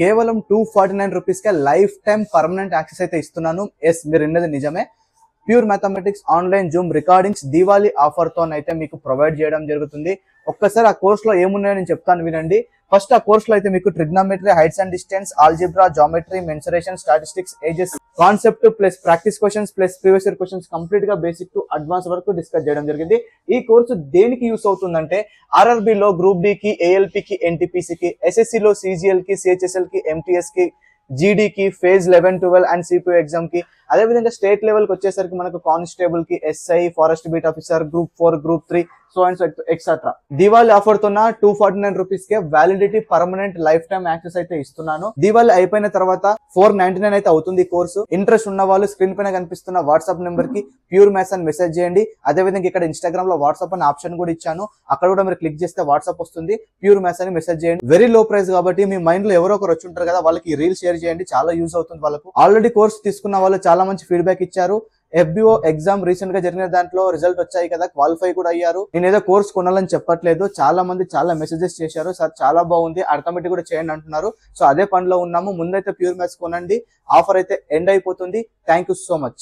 కేవలం 249 రూపీస్ కే life time permanent access అయితే ఇస్తున్నాను. ఎస్, మీరు విన్నది నిజమే. Pure mathematics online Zoom recordings Diwali offer తో అయితే మీకు ప్రొవైడ్ చేయడం జరుగుతుంది. ఒక్కసారి ఆ కోర్స్ లో ఏమున్నాయో నేను చెప్తాను వినండి. ఫస్ట్ ఆ కోర్స్ లో అయితే మీకు trigonometry, heights and distance, algebra, geometry, mensuration, statistics, ages, concept plus practice questions plus previous year questions complete గా బేసిక్ టు అడ్వాన్స్ వరకు డిస్కస్ చేయడం జరిగింది. ఈ కోర్సు దేనికి యూస్ అవుతుందంటే ఆర్ఆర్బి లో గ్రూప్ డి కి, ఏఎల్పి కి, ఎన్టీపీసీ కి, ఎస్ఎస్సి లో సిజిఎల్ కి, సిహెచ్ఎస్ఎల్ కి, ఎంటీఎస్ కి, జీడీ కి, ఫేజ్ 11, 12 అండ్ సిపిఓ ఎగ్జామ్ కి, అదే విధంగా స్టేట్ లెవెల్ కి వచ్చేసరికి మనకు కానిస్టేబుల్ కి, SI, forest beat officer, group 4, group 3, so and so et cetera. Diwali offer తో 249 రూపీస్ కే validity permanent life time access అయితే ఇస్తున్నాను. దివాళీ అయిపోయిన తర్వాత 499 అయితే అవుతుంది ఈ కోర్సు. ఇంట్రెస్ట్ ఉన్న వాళ్ళు స్క్రీన్ పైన కనిపిస్తున్న వాట్సాప్ నెంబర్ కి ప్యూర్ మ్యాథ్స్ అని మెసేజ్ చేయండి. అదే విధంగా ఇక్కడ ఇన్స్టాగ్రామ్ లో వాట్సాప్ అనే ఆప్షన్ కూడా ఇచ్చాను, అక్కడ కూడా మీరు క్లిక్ చేస్తే వాట్సాప్ వస్తుంది. ప్యూర్ మ్యాథ్స్ అని మెసేజ్ చేయండి. వెరీ లో ప్రైస్ కాబట్టి మీ మైండ్ లో ఎవరో ఒకరు వచ్చి ఉంటారు కదా, వాళ్ళకి ఈ రీల్ షేర్ చేయండి, చాలా యూజ్ అవుతుంది వాళ్ళకు. ఆల్రెడీ కోర్స్ తీసుకున్న వాళ్ళు చాలా మంచి ఫీడ్బ్యాక్ ఇచ్చారు. ఎఫ్బిఓ ఎగ్జామ్ రీసెంట్ గా జరిగిన దాంట్లో రిజల్ట్ వచ్చాయి కదా, క్వాలిఫై కూడా అయ్యారు. నేను ఏదో కోర్స్ కొనాలని చెప్పట్లేదు, చాలా మంది చాలా మెసేజెస్ చేశారు, సార్ చాలా బాగుంది, అర్థమెటిక్ కూడా చేయండి అంటున్నారు. సో అదే పనిలో ఉన్నాము. ముందైతే ప్యూర్ మ్యాథ్స్ కొనండి, ఆఫర్ అయితే ఎండ్ అయిపోతుంది. Thank you so much.